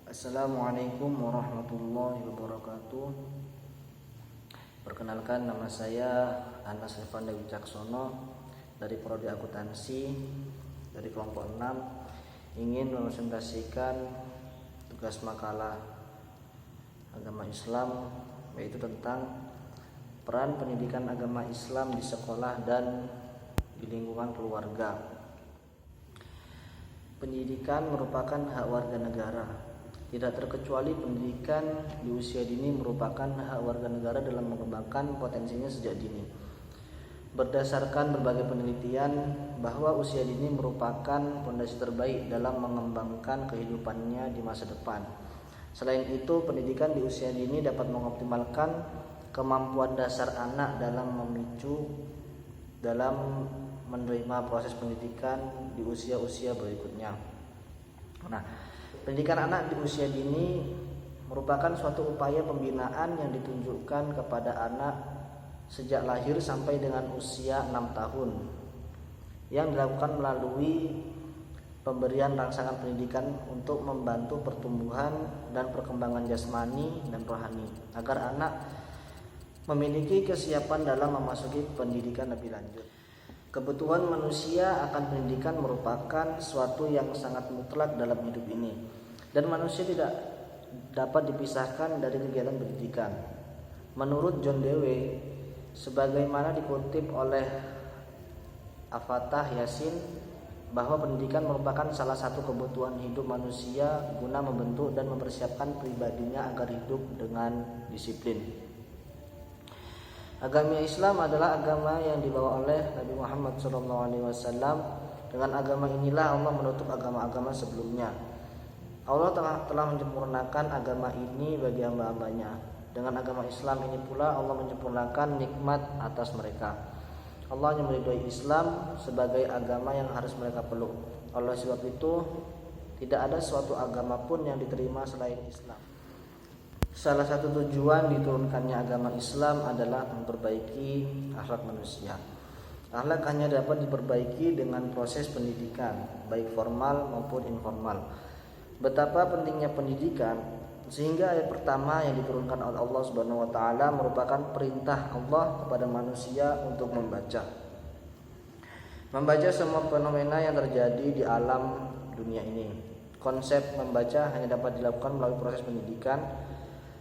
Assalamualaikum warahmatullahi wabarakatuh. Perkenalkan, nama saya Anas Rifanda Wicaksono dari Prodi Akuntansi dari kelompok 6, ingin mempresentasikan tugas makalah agama Islam, yaitu tentang peran pendidikan agama Islam di sekolah dan di lingkungan keluarga. Pendidikan merupakan hak warga negara. Tidak terkecuali pendidikan di usia dini merupakan hak warga negara dalam mengembangkan potensinya sejak dini. Berdasarkan berbagai penelitian bahwa usia dini merupakan fondasi terbaik dalam mengembangkan kehidupannya di masa depan. Selain itu, pendidikan di usia dini dapat mengoptimalkan kemampuan dasar anak dalam menerima proses pendidikan di usia-usia berikutnya. Pendidikan anak di usia dini merupakan suatu upaya pembinaan yang ditunjukkan kepada anak sejak lahir sampai dengan usia 6 tahun, yang dilakukan melalui pemberian rangsangan pendidikan untuk membantu pertumbuhan dan perkembangan jasmani dan rohani, agar anak memiliki kesiapan dalam memasuki pendidikan lebih lanjut. Kebutuhan manusia akan pendidikan merupakan sesuatu yang sangat mutlak dalam hidup ini, dan manusia tidak dapat dipisahkan dari kegiatan pendidikan. Menurut John Dewey, sebagaimana dikutip oleh Al-Fatah Yasin, bahwa pendidikan merupakan salah satu kebutuhan hidup manusia guna membentuk dan mempersiapkan pribadinya agar hidup dengan disiplin. Agama Islam adalah agama yang dibawa oleh Nabi Muhammad SAW. Dengan agama inilah Allah menutup agama-agama sebelumnya. Allah telah menyempurnakan agama ini bagi hamba-hambanya. Dengan agama Islam ini pula Allah menyempurnakan nikmat atas mereka. Allah yang meridhoi Islam sebagai agama yang harus mereka peluk. Oleh sebab itu, tidak ada suatu agama pun yang diterima selain Islam. Salah satu tujuan diturunkannya agama Islam adalah memperbaiki akhlak manusia. Akhlak hanya dapat diperbaiki dengan proses pendidikan, baik formal maupun informal. Betapa pentingnya pendidikan, sehingga ayat pertama yang diturunkan oleh Allah Subhanahu wa taala merupakan perintah Allah kepada manusia untuk membaca. Membaca semua fenomena yang terjadi di alam dunia ini. Konsep membaca hanya dapat dilakukan melalui proses pendidikan.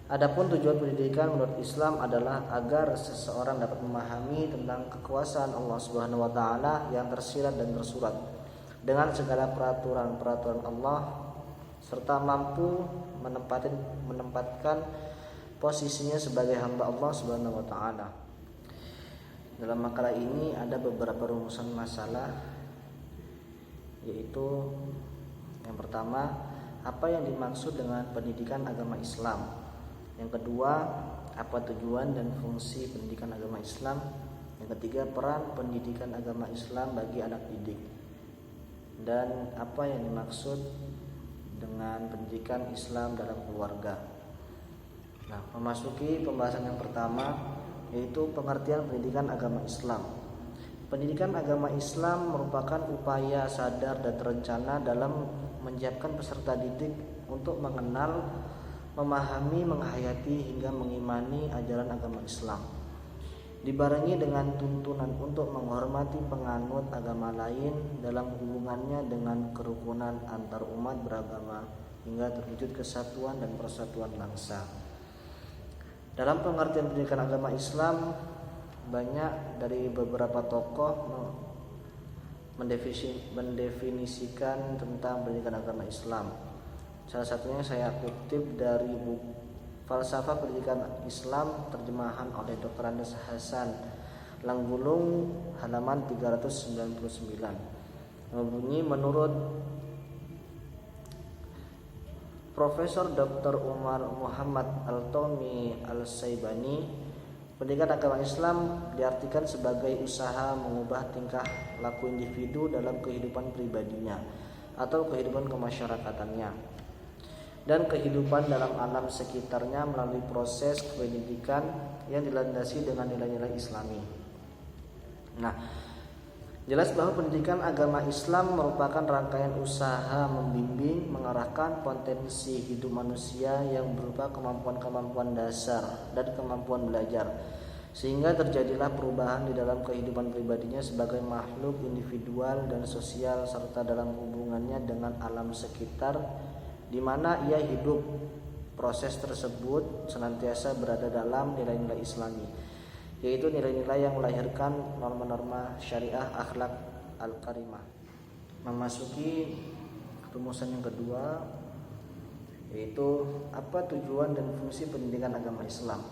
Adapun tujuan pendidikan menurut Islam adalah agar seseorang dapat memahami tentang kekuasaan Allah Subhanahu wa taala yang tersirat dan tersurat dengan segala peraturan-peraturan Allah, serta mampu menempatkan posisinya sebagai hamba Allah Subhanahu wa taala. Dalam makalah ini ada beberapa rumusan masalah, yaitu yang pertama, apa yang dimaksud dengan pendidikan agama Islam? Yang kedua, apa tujuan dan fungsi pendidikan agama Islam? Yang ketiga, peran pendidikan agama Islam bagi anak didik. Dan apa yang dimaksud dengan pendidikan Islam dalam keluarga? Memasuki pembahasan yang pertama, yaitu pengertian pendidikan agama Islam. Pendidikan agama Islam merupakan upaya sadar dan terencana dalam menyiapkan peserta didik untuk mengenal, memahami, menghayati hingga mengimani ajaran agama Islam, dibarengi dengan tuntunan untuk menghormati penganut agama lain dalam hubungannya dengan kerukunan antar umat beragama hingga terwujud kesatuan dan persatuan bangsa. Dalam pengertian pendidikan agama Islam, banyak dari beberapa tokoh mendefinisikan tentang pendidikan agama Islam. Salah satunya saya kutip dari buku Falsafah Pendidikan Islam terjemahan oleh Dr. Andes Hasan Langgulung halaman 399. Berbunyi, menurut Profesor Dr. Umar Muhammad Al-Tomi Al-Saibani, pendidikan agama Islam diartikan sebagai usaha mengubah tingkah laku individu dalam kehidupan pribadinya atau kehidupan kemasyarakatannya dan kehidupan dalam alam sekitarnya melalui proses pendidikan yang dilandasi dengan nilai-nilai Islami. Jelas bahwa pendidikan agama Islam merupakan rangkaian usaha membimbing, mengarahkan potensi hidup manusia yang berupa kemampuan-kemampuan dasar dan kemampuan belajar, sehingga terjadilah perubahan di dalam kehidupan pribadinya sebagai makhluk individual dan sosial, serta dalam hubungannya dengan alam sekitar di mana ia hidup. Proses tersebut senantiasa berada dalam nilai-nilai Islami, yaitu nilai-nilai yang melahirkan norma-norma syariah akhlak al-karimah. Memasuki rumusan yang kedua, yaitu apa tujuan dan fungsi pendidikan agama Islam.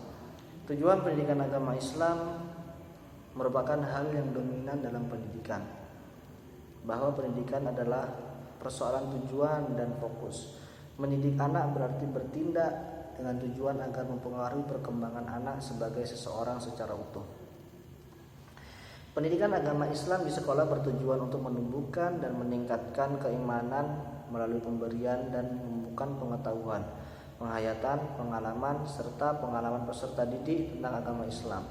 Tujuan pendidikan agama Islam merupakan hal yang dominan dalam pendidikan, bahwa pendidikan adalah persoalan tujuan dan fokus. Mendidik anak berarti bertindak dengan tujuan agar mempengaruhi perkembangan anak sebagai seseorang secara utuh. Pendidikan agama Islam di sekolah bertujuan untuk menumbuhkan dan meningkatkan keimanan melalui pemberian dan membuka pengetahuan, penghayatan, pengalaman, serta pengalaman peserta didik tentang agama Islam,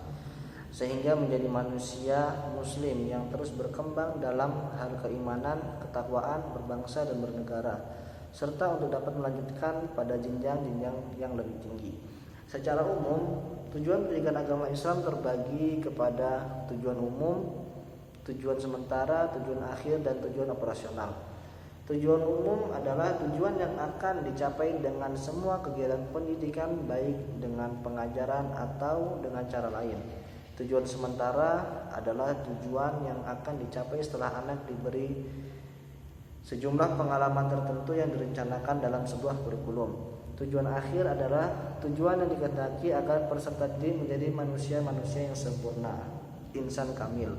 sehingga menjadi manusia muslim yang terus berkembang dalam hal keimanan, ketakwaan, berbangsa dan bernegara, serta untuk dapat melanjutkan pada jenjang-jenjang yang lebih tinggi. Secara umum, tujuan pendidikan agama Islam terbagi kepada tujuan umum, tujuan sementara, tujuan akhir, dan tujuan operasional. Tujuan umum adalah tujuan yang akan dicapai dengan semua kegiatan pendidikan, baik dengan pengajaran atau dengan cara lain. Tujuan sementara adalah tujuan yang akan dicapai setelah anak diberi sejumlah pengalaman tertentu yang direncanakan dalam sebuah kurikulum. Tujuan akhir adalah tujuan yang dikehendaki agar peserta didik menjadi manusia-manusia yang sempurna, insan kamil.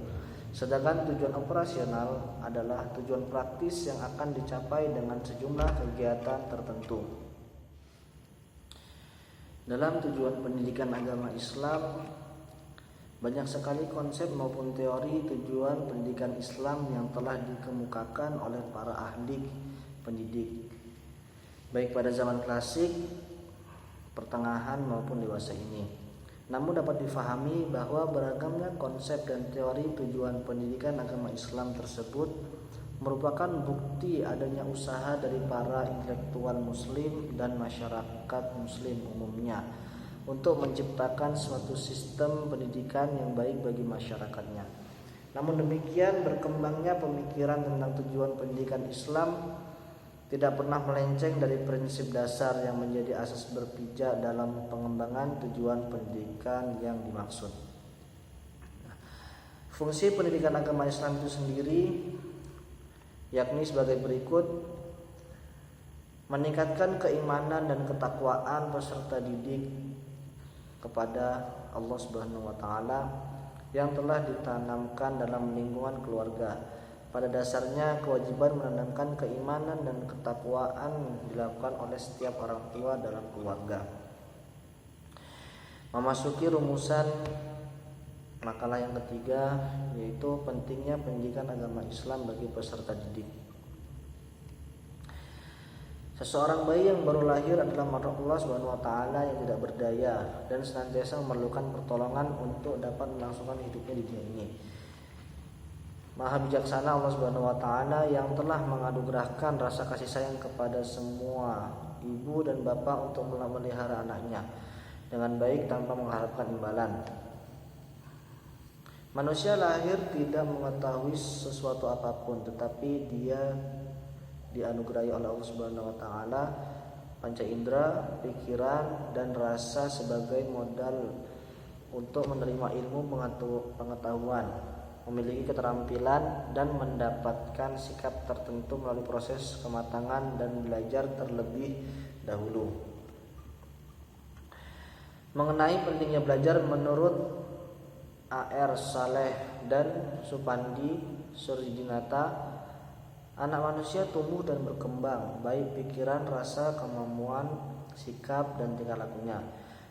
Sedangkan tujuan operasional adalah tujuan praktis yang akan dicapai dengan sejumlah kegiatan tertentu. Dalam tujuan pendidikan agama Islam, banyak sekali konsep maupun teori tujuan pendidikan Islam yang telah dikemukakan oleh para ahli pendidik, baik pada zaman klasik, pertengahan maupun dewasa ini. Namun dapat difahami bahwa beragamnya konsep dan teori tujuan pendidikan agama Islam tersebut merupakan bukti adanya usaha dari para intelektual muslim dan masyarakat muslim umumnya untuk menciptakan suatu sistem pendidikan yang baik bagi masyarakatnya. Namun demikian, berkembangnya pemikiran tentang tujuan pendidikan Islam tidak pernah melenceng dari prinsip dasar yang menjadi asas berpijak dalam pengembangan tujuan pendidikan yang dimaksud. Fungsi pendidikan agama Islam itu sendiri yakni sebagai berikut: meningkatkan keimanan dan ketakwaan peserta didik kepada Allah Subhanahu wa taala yang telah ditanamkan dalam lingkungan keluarga. Pada dasarnya kewajiban menanamkan keimanan dan ketakwaan dilakukan oleh setiap orang tua dalam keluarga. Memasuki rumusan makalah yang ketiga, yaitu pentingnya pendidikan agama Islam bagi peserta didik. Seseorang bayi yang baru lahir adalah makhluk Allah Subhanahu wa taala yang tidak berdaya dan senantiasa memerlukan pertolongan untuk dapat melangsungkan hidupnya di dunia ini. Maha bijaksana Allah Subhanahu wa taala yang telah menganugerahkan rasa kasih sayang kepada semua ibu dan bapak untuk memelihara anaknya dengan baik tanpa mengharapkan imbalan. Manusia lahir tidak mengetahui sesuatu apapun, tetapi dia dianugerahi oleh Allah Subhanahu wa taala panca indera, pikiran dan rasa sebagai modal untuk menerima ilmu pengetahuan, memiliki keterampilan dan mendapatkan sikap tertentu melalui proses kematangan dan belajar terlebih dahulu. Mengenai pentingnya belajar, menurut A.R. Saleh dan Supandi Surijinata, anak manusia tumbuh dan berkembang baik pikiran, rasa, kemampuan, sikap dan tingkah lakunya.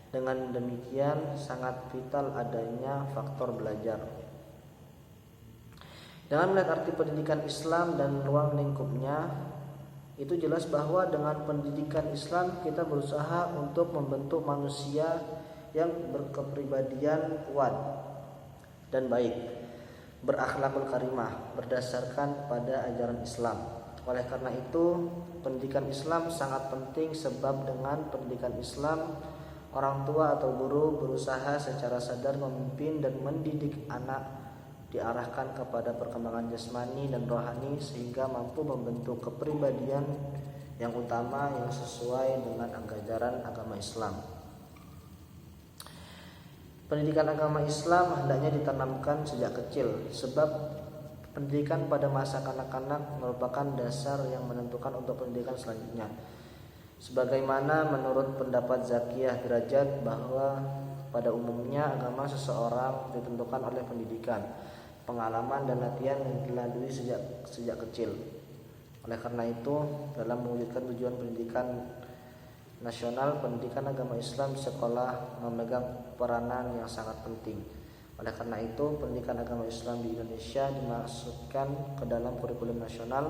Dengan demikian sangat vital adanya faktor belajar. Dengan melihat arti pendidikan Islam dan ruang lingkupnya, itu jelas bahwa dengan pendidikan Islam kita berusaha untuk membentuk manusia yang berkepribadian kuat dan baik, berakhlakul karimah berdasarkan pada ajaran Islam. Oleh karena itu, pendidikan Islam sangat penting sebab dengan pendidikan Islam, orang tua atau guru berusaha secara sadar memimpin dan mendidik anak diarahkan kepada perkembangan jasmani dan rohani sehingga mampu membentuk kepribadian yang utama yang sesuai dengan ajaran agama Islam. Pendidikan agama Islam hendaknya ditanamkan sejak kecil sebab pendidikan pada masa kanak-kanak merupakan dasar yang menentukan untuk pendidikan selanjutnya. Sebagaimana menurut pendapat Zakiyah Derajat bahwa pada umumnya agama seseorang ditentukan oleh pendidikan, pengalaman dan latihan yang dilalui sejak kecil. Oleh karena itu, dalam mewujudkan tujuan pendidikan nasional, pendidikan agama Islam di sekolah memegang peranan yang sangat penting. Oleh karena itu, pendidikan agama Islam di Indonesia dimasukkan ke dalam kurikulum nasional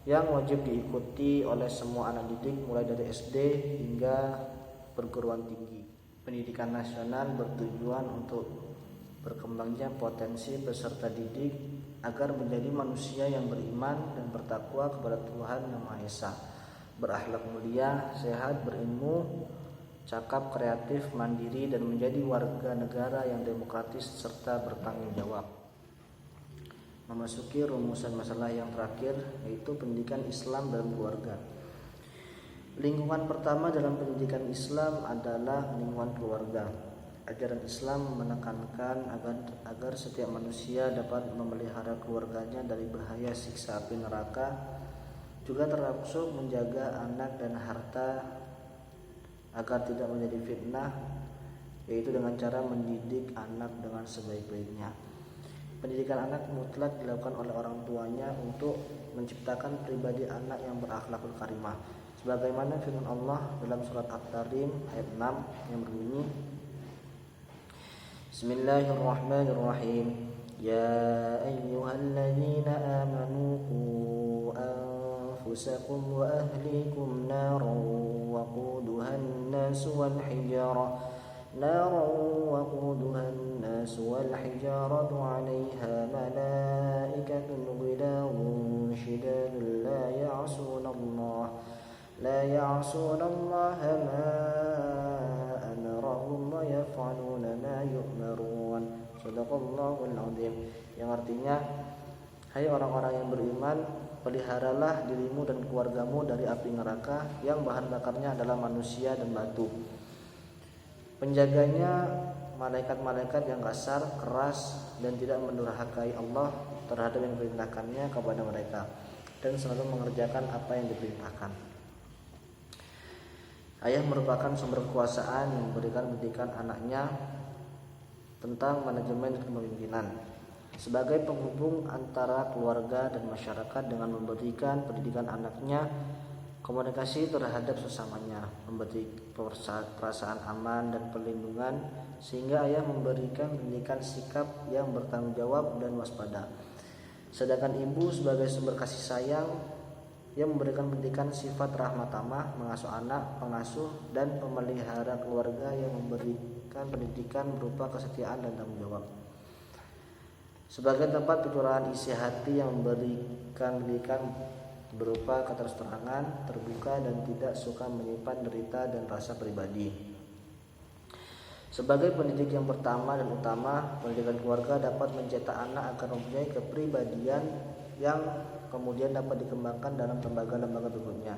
yang wajib diikuti oleh semua anak didik mulai dari SD hingga perguruan tinggi. Pendidikan nasional bertujuan untuk berkembangnya potensi peserta didik agar menjadi manusia yang beriman dan bertakwa kepada Tuhan Yang Maha Esa, berakhlak mulia, sehat, berilmu, cakap, kreatif, mandiri, dan menjadi warga negara yang demokratis serta bertanggung jawab. Memasuki rumusan masalah yang terakhir, yaitu pendidikan Islam dalam keluarga. Lingkungan pertama dalam pendidikan Islam adalah lingkungan keluarga. Ajaran Islam menekankan agar setiap manusia dapat memelihara keluarganya dari bahaya siksa api neraka, juga termasuk menjaga anak dan harta agar tidak menjadi fitnah, yaitu dengan cara mendidik anak dengan sebaik-baiknya. Pendidikan anak mutlak dilakukan oleh orang tuanya untuk menciptakan pribadi anak yang berakhlakul karimah. Sebagaimana firman Allah dalam surat At-Tarim ayat 6 yang berbunyi, Bismillahirrahmanirrahim. Ya ayyuhalladzina amanu qu anfusakum wa ahlikum naran waquduha an-nas wal hijarah والحجارة عليها ملائكة غلاظ شداد لا يعصون الله ما أمرهم ويفعلون ما يؤمرون. Shadaqallahul Azim. Yang artinya, hai orang-orang yang beriman, peliharalah dirimu dan keluargamu dari api neraka yang bahan bakarnya adalah manusia dan batu. Penjaganya malaikat-malaikat yang kasar, keras, dan tidak mendurhakai Allah terhadap yang diperintahkannya kepada mereka, dan selalu mengerjakan apa yang diperintahkan. Ayah merupakan sumber kekuasaan yang memberikan pendidikan anaknya tentang manajemen dan kepemimpinan. Sebagai penghubung antara keluarga dan masyarakat dengan memberikan pendidikan anaknya, komunikasi terhadap sesamanya, memberi perasaan aman dan perlindungan, sehingga ayah memberikan pendidikan sikap yang bertanggung jawab dan waspada. Sedangkan ibu sebagai sumber kasih sayang yang memberikan pendidikan sifat rahmat tamah, mengasuh anak, pengasuh, dan pemelihara keluarga yang memberikan pendidikan berupa kesetiaan dan tanggung jawab. Sebagai tempat pencurahan isi hati yang memberikan pendidikan berupa keterus-terangan, terbuka, dan tidak suka menyimpan derita dan rasa pribadi. Sebagai pendidik yang pertama dan utama, pendidikan keluarga dapat mencetak anak agar mempunyai kepribadian yang kemudian dapat dikembangkan dalam lembaga-lembaga berikutnya,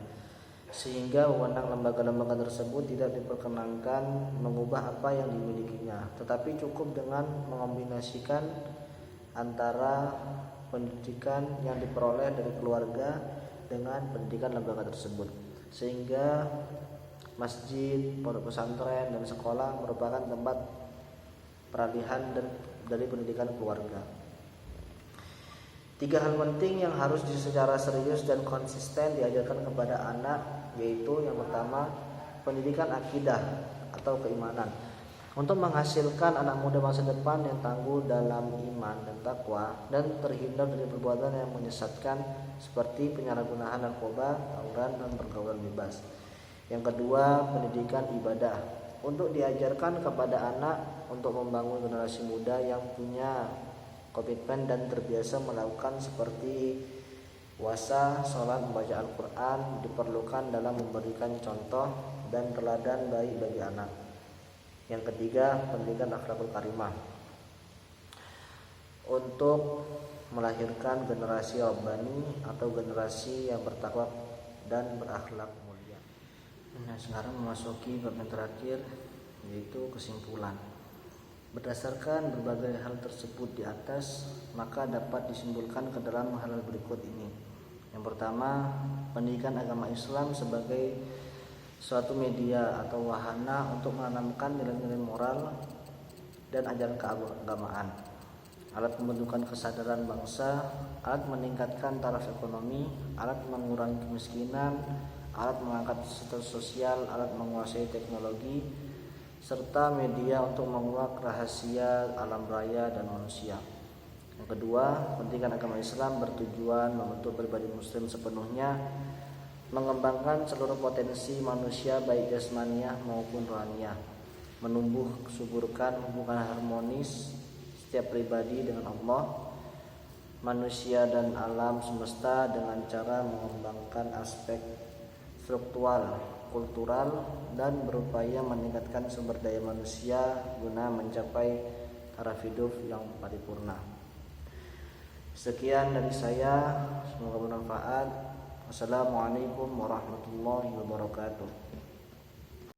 sehingga wewenang lembaga-lembaga tersebut tidak diperkenankan mengubah apa yang dimilikinya, tetapi cukup dengan mengombinasikan antara pendidikan yang diperoleh dari keluarga dengan pendidikan lembaga tersebut, sehingga masjid, pondok pesantren, dan sekolah merupakan tempat peralihan dari pendidikan keluarga. 3 hal penting yang harus secara serius dan konsisten diajarkan kepada anak, yaitu yang pertama, pendidikan akidah atau keimanan. Untuk menghasilkan anak muda masa depan yang tangguh dalam iman dan takwa dan terhindar dari perbuatan yang menyesatkan seperti penyalahgunaan narkoba, tawuran, dan pergaulan bebas. Yang kedua, pendidikan ibadah. Untuk diajarkan kepada anak untuk membangun generasi muda yang punya komitmen dan terbiasa melakukan seperti puasa, sholat, membaca Al-Quran diperlukan dalam memberikan contoh dan teladan baik bagi anak. Yang ketiga, pendidikan akhlakul karimah untuk melahirkan generasi rabbani atau generasi yang bertakwa dan berakhlak mulia. Nah, sekarang memasuki bab yang terakhir, yaitu kesimpulan. Berdasarkan berbagai hal tersebut di atas, maka dapat disimpulkan ke dalam hal berikut ini. Yang pertama, pendidikan agama Islam sebagai suatu media atau wahana untuk menanamkan nilai-nilai moral dan ajaran keagamaan, alat pembentukan kesadaran bangsa, alat meningkatkan taraf ekonomi, alat mengurangi kemiskinan, alat mengangkat status sosial, alat menguasai teknologi, serta media untuk menguak rahasia alam raya dan manusia. Yang kedua, pendidikan agama Islam bertujuan membentuk pribadi muslim sepenuhnya, mengembangkan seluruh potensi manusia baik jasmaniah maupun rohaniah, menumbuh suburkan hubungan harmonis setiap pribadi dengan Allah, manusia dan alam semesta dengan cara mengembangkan aspek struktural, kultural, dan berupaya meningkatkan sumber daya manusia guna mencapai taraf hidup yang paripurna. Sekian dari saya, semoga bermanfaat. Wassalamualaikum warahmatullahi wabarakatuh.